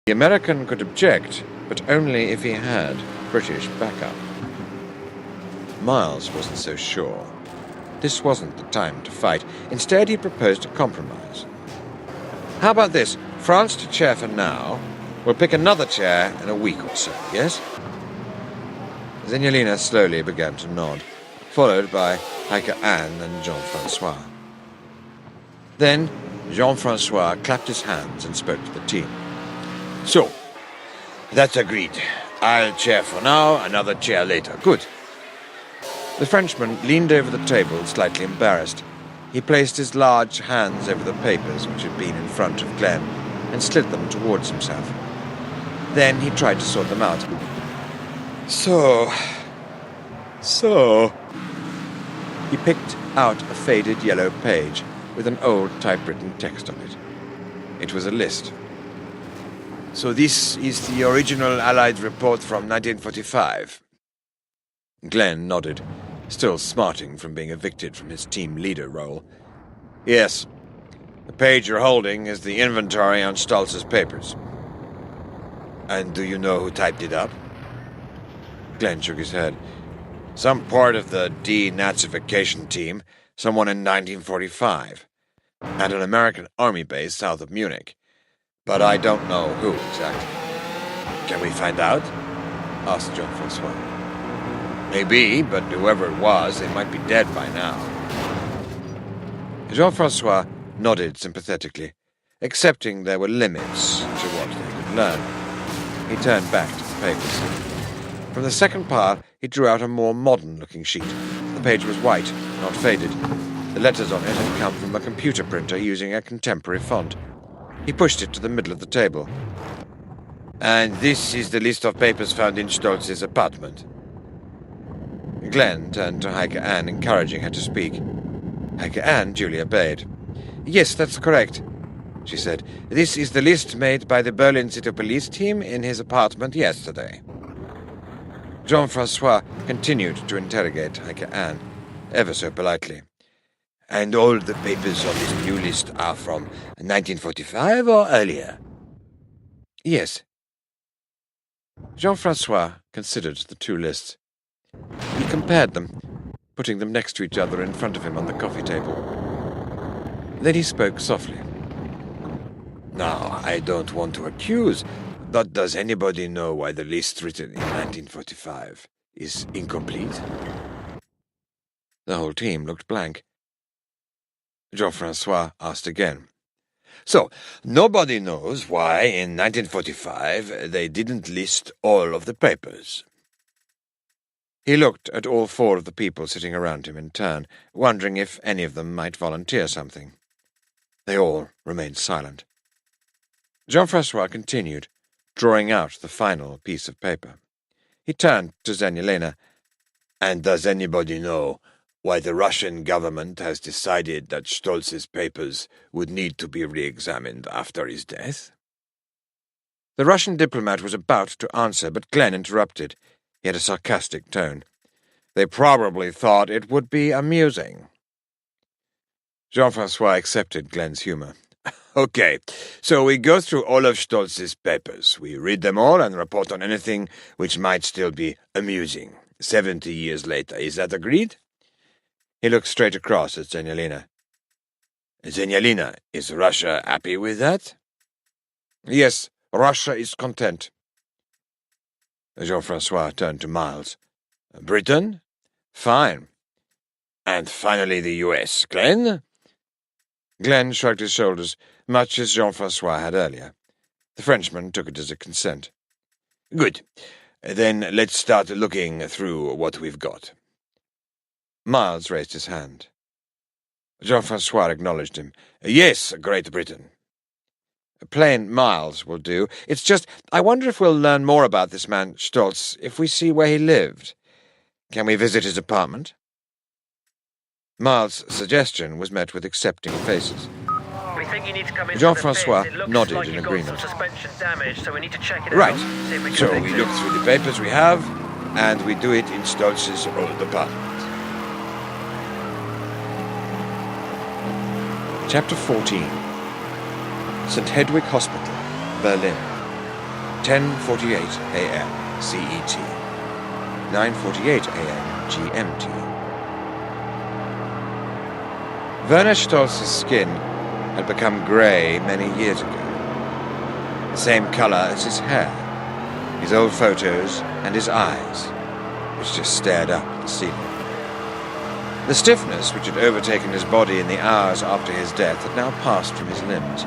The American could object, but only if he had British backup. Miles wasn't so sure. This wasn't the time to fight. Instead, he proposed a compromise. How about this? France to chair for now. We'll pick another chair in a week or so, yes? Zenyalinna slowly began to nod, followed by Heike Anne and Jean-Francois. Then, Jean-Francois clapped his hands and spoke to the team. So, that's agreed. I'll chair for now, another chair later. Good. The Frenchman leaned over the table, slightly embarrassed. He placed his large hands over the papers which had been in front of Glenn and slid them towards himself. Then he tried to sort them out. So... He picked out a faded yellow page with an old typewritten text on it. It was a list. So this is the original Allied report from 1945. Glenn nodded, still smarting from being evicted from his team leader role. Yes. The page you're holding is the inventory on Stolz's papers. And do you know who typed it up? Glenn shook his head. Some part of the denazification team, someone in 1945, at an American army base south of Munich. But I don't know who exactly. Can we find out? Asked Jean-Francois. Maybe, but whoever it was, they might be dead by now. Jean-Francois nodded sympathetically, accepting there were limits to what they could learn. He turned back to the papers. From the second pile, he drew out a more modern-looking sheet. The page was white, not faded. The letters on it had come from a computer printer using a contemporary font. He pushed it to the middle of the table. And this is the list of papers found in Stolz's apartment. Glenn turned to Heike Anne, encouraging her to speak. Heike Anne duly obeyed. Yes, that's correct, she said. This is the list made by the Berlin City Police team in his apartment yesterday. Jean-Francois continued to interrogate Heike Anne, ever so politely. And all the papers on this new list are from 1945 or earlier? Yes. Jean-Francois considered the two lists. He compared them, putting them next to each other in front of him on the coffee table. Then he spoke softly. Now, I don't want to accuse, but does anybody know why the list written in 1945 is incomplete? The whole team looked blank. Jean-Francois asked again. So, nobody knows why in 1945 they didn't list all of the papers. He looked at all four of the people sitting around him in turn, wondering if any of them might volunteer something. They all remained silent. Jean-Francois continued, drawing out the final piece of paper. He turned to Zenyalinna. And does anybody know why the Russian government has decided that Stolz's papers would need to be re-examined after his death? The Russian diplomat was about to answer, but Glenn interrupted. He had a sarcastic tone. They probably thought it would be amusing. Jean-Francois accepted Glenn's humor. Okay, so we go through all of Stolz's papers. We read them all and report on anything which might still be amusing. 70 years later, is that agreed? He looked straight across at Zenyalinna. Zenyalinna, is Russia happy with that? Yes, Russia is content. Jean-Francois turned to Miles. Britain? Fine. And finally the U.S. Glenn? Glenn shrugged his shoulders, much as Jean-Francois had earlier. The Frenchman took it as a consent. Good. Then let's start looking through what we've got. Miles raised his hand. Jean-Francois acknowledged him. Yes, Great Britain. Plain Miles will do. It's just, I wonder if we'll learn more about this man, Stolz, if we see where he lived. Can we visit his apartment? Miles' suggestion was met with accepting faces. Jean-Francois nodded in agreement. Right, so we look through the papers we have, and we do it in Stolz's old apartment. Chapter 14. St. Hedwig Hospital, Berlin. 10:48 a.m. CET, 9:48 a.m. GMT. Werner Stolz's skin had become grey many years ago, the same colour as his hair, his old photos, and his eyes, which just stared up at the ceiling. The stiffness which had overtaken his body in the hours after his death had now passed from his limbs.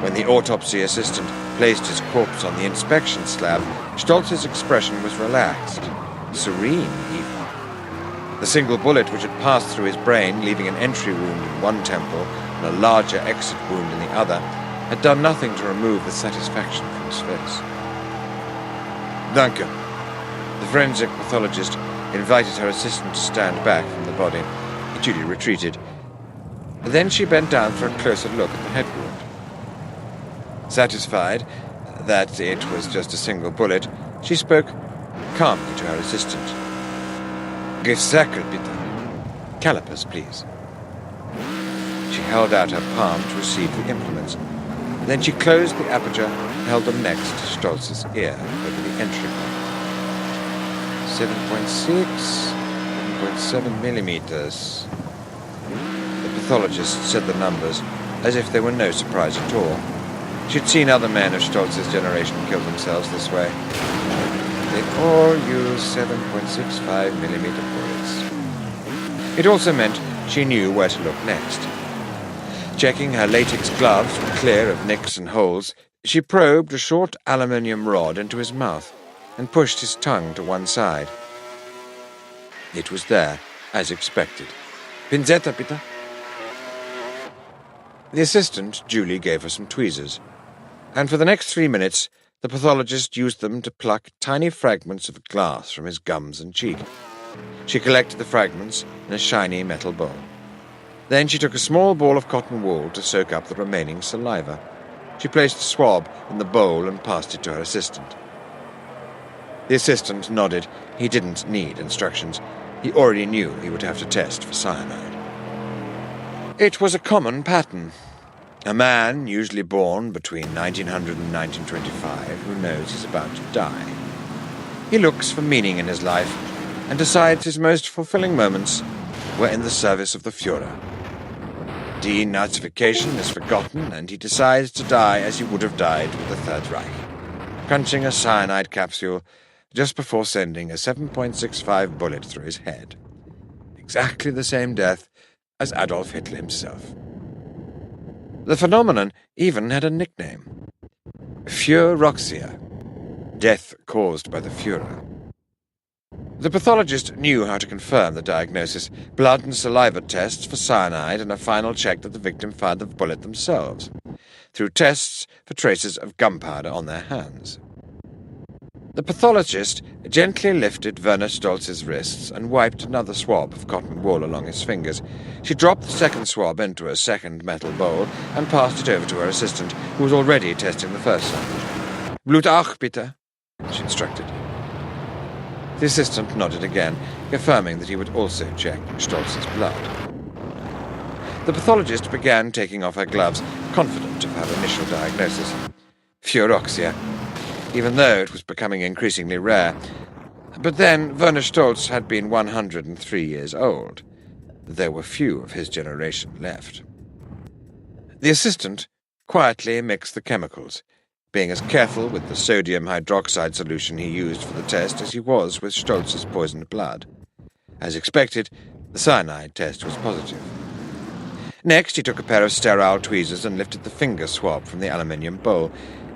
When the autopsy assistant placed his corpse on the inspection slab, Stolz's expression was relaxed, serene even. The single bullet which had passed through his brain, leaving an entry wound in one temple and a larger exit wound in the other, had done nothing to remove the satisfaction from his face. Danke. The forensic pathologist invited her assistant to stand back from the body. Julie retreated. Then she bent down for a closer look at the head wound. Satisfied that it was just a single bullet, she spoke calmly to her assistant. Gesäckelt, bitte. Calipers, please. She held out her palm to receive the implements. Then she closed the aperture and held them next to Stolz's ear over the entry point. 7.7 millimeters. The pathologist said the numbers as if they were no surprise at all. She'd seen other men of Stolz's generation kill themselves this way. They all use 7.65 millimeter bullets. It also meant she knew where to look next. Checking her latex gloves were clear of nicks and holes, she probed a short aluminium rod into his mouth and pushed his tongue to one side. It was there, as expected. Pinzetta, bitte. The assistant, Julie, gave her some tweezers, and for the next 3 minutes the pathologist used them to pluck tiny fragments of glass from his gums and cheek. She collected the fragments in a shiny metal bowl. Then she took a small ball of cotton wool to soak up the remaining saliva. She placed a swab in the bowl and passed it to her assistant. The assistant nodded. He didn't need instructions. He already knew he would have to test for cyanide. It was a common pattern. A man, usually born between 1900 and 1925, who knows he's about to die. He looks for meaning in his life and decides his most fulfilling moments were in the service of the Führer. Denazification is forgotten, and he decides to die as he would have died with the Third Reich, crunching a cyanide capsule just before sending a 7.65 bullet through his head. Exactly the same death as Adolf Hitler himself. The phenomenon even had a nickname: Führoxia, death caused by the Führer. The pathologist knew how to confirm the diagnosis: blood and saliva tests for cyanide and a final check that the victim fired the bullet themselves, through tests for traces of gunpowder on their hands. The pathologist gently lifted Werner Stolz's wrists and wiped another swab of cotton wool along his fingers. She dropped the second swab into a second metal bowl and passed it over to her assistant, who was already testing the first sample. Blut auch, bitte, she instructed. The assistant nodded again, confirming that he would also check Stolz's blood. The pathologist began taking off her gloves, confident of her initial diagnosis: Führoxia, even though it was becoming increasingly rare. But then Werner Stolz had been 103 years old. There were few of his generation left. The assistant quietly mixed the chemicals, being as careful with the sodium hydroxide solution he used for the test as he was with Stolz's poisoned blood. As expected, the cyanide test was positive. Next, he took a pair of sterile tweezers and lifted the finger swab from the aluminium bowl.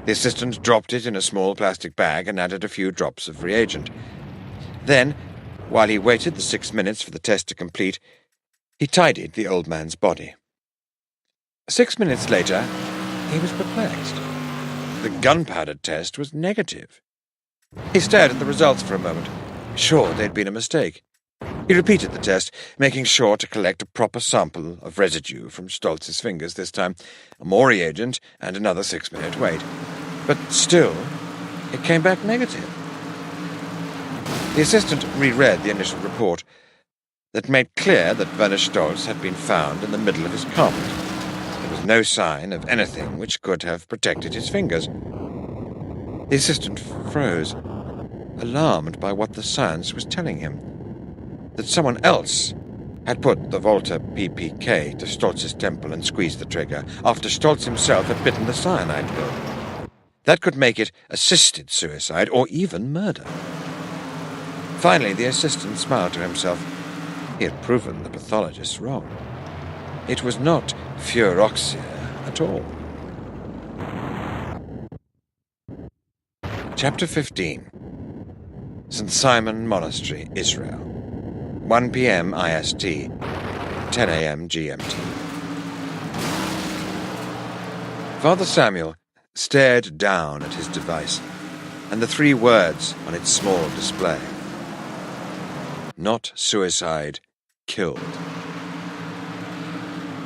The assistant dropped it in a small plastic bag and added a few drops of reagent. Then, while he waited the 6 minutes for the test to complete, he tidied the old man's body. 6 minutes later, he was perplexed. The gunpowder test was negative. He stared at the results for a moment, sure they'd been a mistake. He repeated the test, making sure to collect a proper sample of residue from Stolz's fingers this time, more reagent, and another 6-minute wait. But still, it came back negative. The assistant reread the initial report that made clear that Werner Stolz had been found in the middle of his carpet. There was no sign of anything which could have protected his fingers. The assistant froze, alarmed by what the science was telling him. That someone else had put the Volta PPK to Stoltz's temple and squeezed the trigger, after Stoltz himself had bitten the cyanide pill. That could make it assisted suicide or even murder. Finally, the assistant smiled to himself. He had proven the pathologist wrong. It was not furoxia at all. Chapter 15. St. Simon Monastery, Israel. 1 p.m. IST, 10 a.m. GMT. Father Samuel stared down at his device and the 3 words on its small display. Not suicide, killed.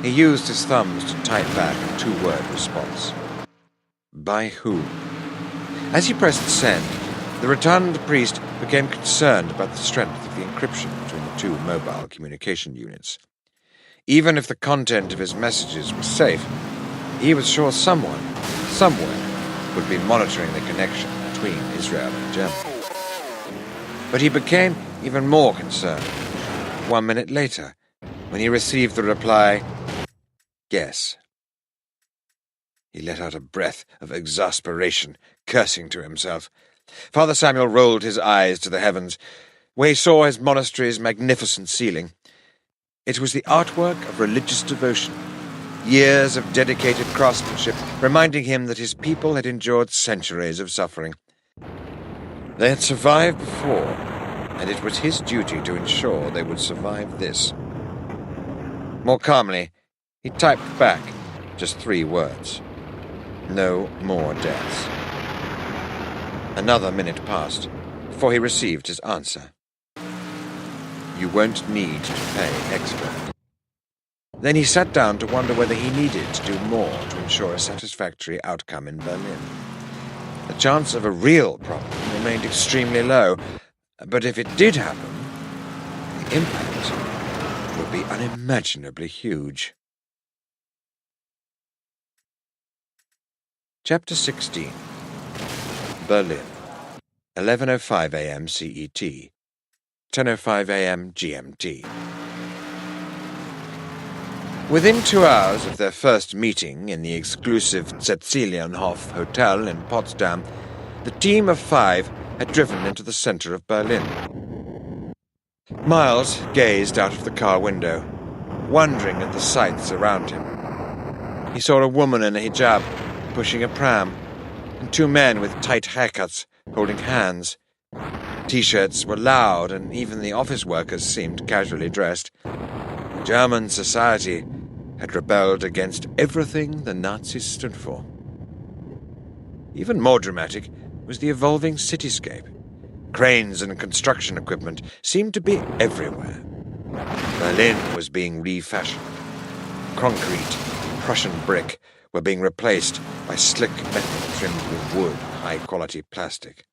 He used his thumbs to type back a 2-word response. By who? As he pressed send, the rotund priest became concerned about the strength of the encryption between the 2 mobile communication units. Even if the content of his messages was safe, he was sure someone, somewhere, would be monitoring the connection between Israel and Germany. But he became even more concerned 1 minute later, when he received the reply, "Guess." He let out a breath of exasperation, cursing to himself. Father Samuel rolled his eyes to the heavens, where he saw his monastery's magnificent ceiling. It was the artwork of religious devotion, years of dedicated craftsmanship, reminding him that his people had endured centuries of suffering. They had survived before, and it was his duty to ensure they would survive this. More calmly, he typed back just 3 words. No more deaths. Another minute passed before he received his answer. You won't need to pay extra. Then he sat down to wonder whether he needed to do more to ensure a satisfactory outcome in Berlin. The chance of a real problem remained extremely low, but if it did happen, the impact would be unimaginably huge. Chapter 16. Berlin, 11:05 a.m. CET, 10:05 a.m. GMT. Within 2 hours of their first meeting in the exclusive Cäcilienhof Hotel in Potsdam, the team of 5 had driven into the center of Berlin. Miles gazed out of the car window, wondering at the sights around him. He saw a woman in a hijab pushing a pram, and 2 men with tight haircuts holding hands. T-shirts were loud, and even the office workers seemed casually dressed. German society had rebelled against everything the Nazis stood for. Even more dramatic was the evolving cityscape. Cranes and construction equipment seemed to be everywhere. Berlin was being refashioned. Concrete, Prussian brick were being replaced by slick metal trimmed with wood and high-quality plastic.